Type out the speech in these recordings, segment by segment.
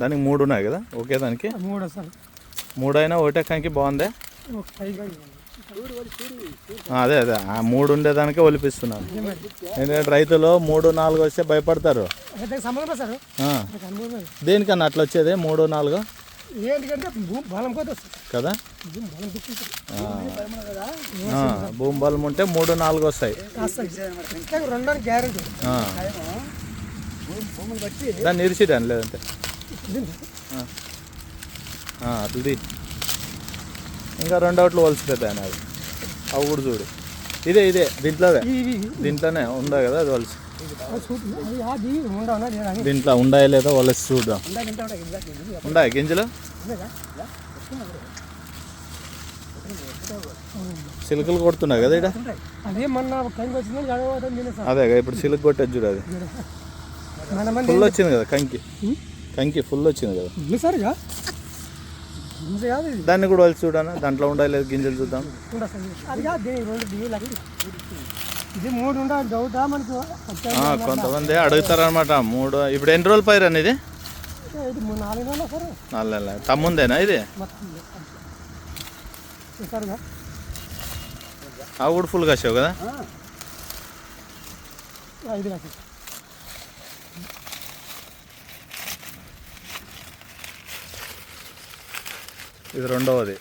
దానికి 3 ఉన్నాయి కదా ఒకే దానికి? 3 సార్. 3 అయినా ఒకటే కంకి బాగుందే. అదే అదే 3 ఉండేదానికే ఒలిపిస్తున్నాను. ఎందుకంటే రైతులు 3, 4 వస్తే భయపడతారు. దేనికన్నా అట్లా వచ్చేది 3, 4 కదా? భూమి బలం ఉంటే 3, 4 వస్తాయి. దాన్ని ఇరిచిదాన్ని లేదంటే అట్లది ఇంకా 2 అవుట్లు వలిసిపోతాయి అవి. అవి కూడా చూడు. ఇదే దీంట్లోనే ఉందా కదా అది వలసి. దీంట్లో ఉండాయి లేదా వలసి చూద్దాం. ఉండాయి గింజలు సిలుకలు కొడుతున్నాయి కదా ఇక్కడ. అదే ఇప్పుడు సిలుకు కొట్టేది చూడు. అది ఫుల్ వచ్చింది కదా కంకి ఫుల్ వచ్చింది కదా. దాన్ని కూడా వలిసి చూడనా దాంట్లో ఉండాలి లేదు గింజలు చూద్దాం. కొంతమంది అడుగుతారనమాట 3. ఇప్పుడు ఎన్ని రోజులు పైరు అనేది? 4 నెలల. తమ్ముందేనా ఇది? అవి కూడా ఫుల్ కాసావు కదా. ఇది 2వది.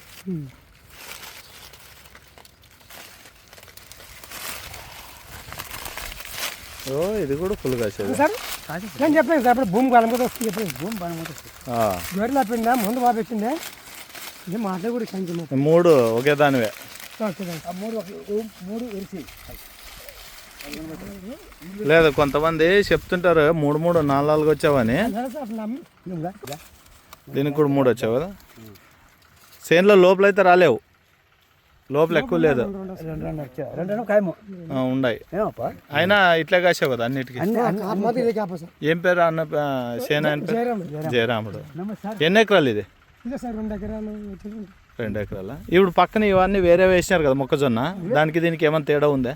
ఓ ఇది కూడా ఫుల్ కాసేది. నేను చెప్పాను సార్ అప్పుడు భూమి బలం వస్తుంది. భూమి బలం జ్వరలా పిండా ముందు బాగా పెట్టిండే. ఇది మాటలు కూడా కంకి 3 ఒకే దానివే. 3 ఇరిచి లేదు కొంతమంది చెప్తుంటారు 3, 3, 4, 4 వచ్చావని. దీనికి కూడా 3 వచ్చావు కదా. చేనులో లోపలైతే రాలేవు. లోపల ఎక్కువ లేదు ఉన్నాయి. అయినా ఇట్లా కాసావు కదా అన్నిటికీ. ఏం పేరు అన్న సేన? జయరాముడు. ఎన్ని ఎకరాలు ఇది? 2 ఎకరాల. ఇప్పుడు పక్కన ఇవన్నీ వేరే వేసినారు కదా మొక్కజొన్న. దానికి దీనికి ఏమైనా తేడా ఉందా?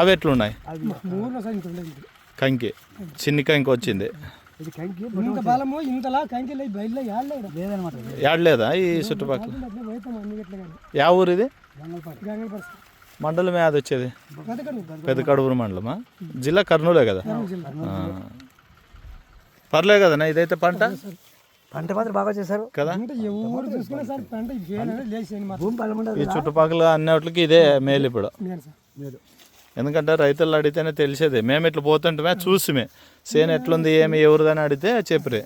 అవి ఎట్లున్నాయి? కంకి చిన్ని కంకి వచ్చింది. యాడ్లేదా ఈ చుట్టుపక్కల? యా ఊరు ఇది? మండలం యాది వచ్చేది? పెదకడుగురు మండలమా? జిల్లా కర్నూలే కదా. పర్లే కదనా ఇదైతే పంట మాత్రం బాగా చేశారు కదా. ఈ చుట్టుపక్కల అన్నిటికి ఇదే మేలు ఇప్పుడు. ఎందుకంటే రైతులు అడిగితేనే తెలిసేది. మేము ఇట్లా పోతుంటే చూసిమే సేను ఎట్లుంది ఏమి ఎవరిదని అడిగితే చెప్పిరే.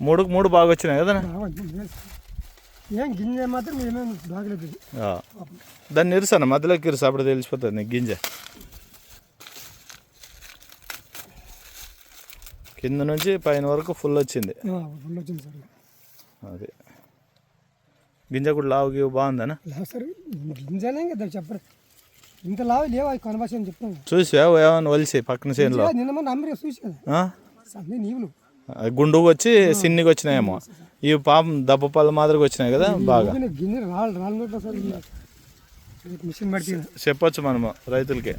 3కు 3 బాగా వచ్చినాయి కదా. దాన్ని ఇరుసాను మధ్యలోకి ఇరుసు అప్పుడు తెలిసిపోతుంది నీకు గింజ. కింద నుంచి పైన వరకు ఫుల్ వచ్చింది. అది గింజ కూడా లావుకి బాగుందనా? చెప్పరు ఇంత లావు లేవు అవి కొనబాసని చెప్తాను. చూసావు ఏమన్నా వలిసి పక్కన చేనులో గుండుకు వచ్చి సిన్నికి వచ్చినాయేమో. ఇవి పాపం దెబ్బ పళ్ళ మాదిరిగా వచ్చినాయి కదా బాగా. చెప్పొచ్చు మనము రైతులకి.